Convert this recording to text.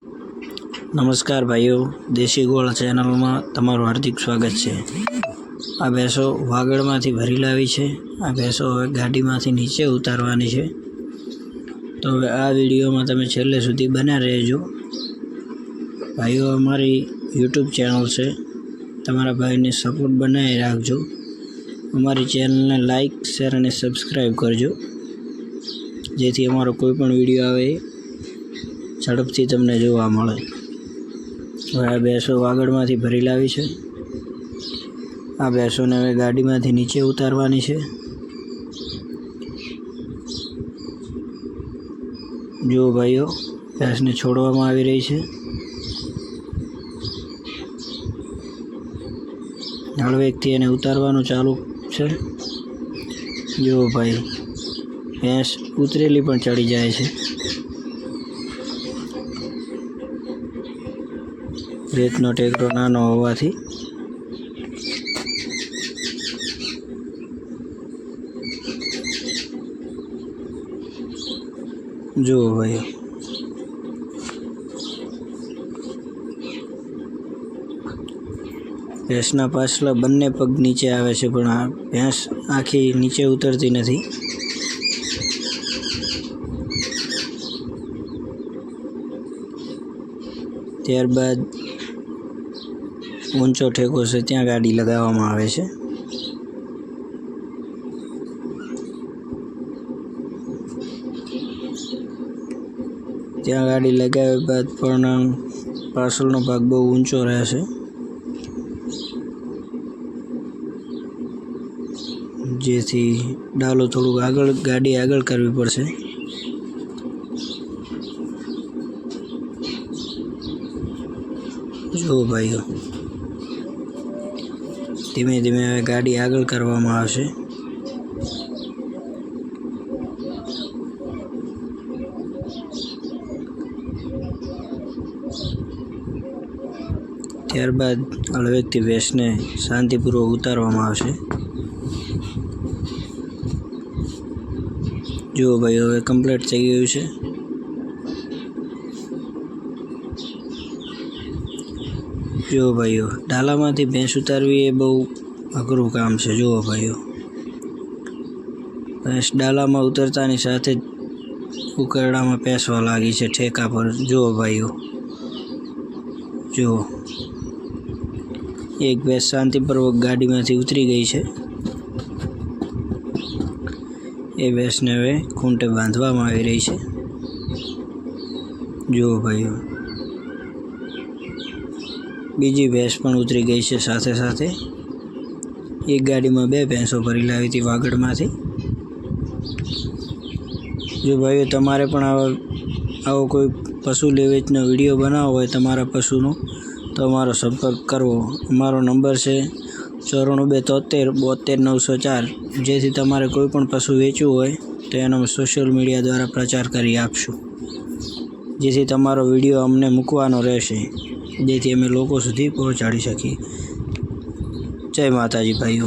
नमस्कार भाईओ, देशी गोळ चेनलमां तमारुं हार्दिक स्वागत छे। आ भैंसो वागड़मांथी भरी लावी छे। आ भैंसो हवे गाडीमांथी नीचे उतारवानी छे, तो हवे आ विडियोमां तमे छेल्ले सुधी बन्या रहेजो। भाईओ, अमारी यूट्यूब चेनल छे, तमारा भाईने सपोर्ट बनावी राखजो। अमारी चेनलने लाइक, शेर अने सब्सक्राइब करजो, जेथी अमारो कोईपण विडियो आवे झड़पथी तमने जोवा मळे। हवे आ भैंसो वागड़मांथी भरी लावी छे। आ भैंसोने हवे गाडीमांथी नीचे उतारवानी छे। जो भाईओ, भैंसने छोड़वामां आवी रही छे। हळवेकथी एने उतारवानुं चालू छे। जो भाई, भैंस उतरेली पण चढ़ी जाय छे। रेतनो टेकरो नानो होवाथी जो भाई, भैंसना पाछला बंने पग नीचे आवे छे, पण आ भैंस आखी नीचे उतरती नथी। त्यारबाद ऊंचो ठेको छे त्यां गाड़ी लगाववामां आवे छे। त्यां गाड़ी लगाव्या बाद पण पाछळनो भाग बहु ऊंचो रहेशे, जेथी डालो थोड़ुं आगळ गाड़ी आगळ करवी पड़शे। जो भाईओ, धीमे धीमे हवे गाड़ी आगळ करवामां आवशे। त्यारबाद हळवेकथी भैंसने शांतिपूर्वक उतारवामां आवशे। जो भाई, हवे कम्प्लीट थई गयुं छे। जो भाईओ, डालामांथी भैंस उतारवी ए बहु अघरुं काम छे। जो भाईओ, भैंस डालामां उतरतानी साथे ज उकरडामां पेसवा लागी छे ठेका पर। जो भाईओ, जो एक भैंस शांतिपूर्वक गाडीमांथी उतरी गई छे। ए भैंसने हवे खूंटे बांधवामां आवी रही छे। जो भाईओ, बीजी भैंस पण उतरी गई छे साथे साथे। एक गाडीमां बे भैंसो भरी लावी हती वागड़मांथी। जो भाईओ, तमारे पण आवो कोई पशु लेवेचनो विडियो बनावવો હોય तमारा पशुनो, तो अमारो संपर्क करवो। अमारो नंबर छे 9423732904। जेथी तमारे कोईपण पशु वेचવું હોય तो एनो सोशियल मीडिया द्वारा प्रचार करी आपशुं, जेथी तमारो विडियो अमने मूकवानो रहेशे, जेथी अमे लोको सुधी पहोंचाडी शकीए। जय माताजी भाईओ।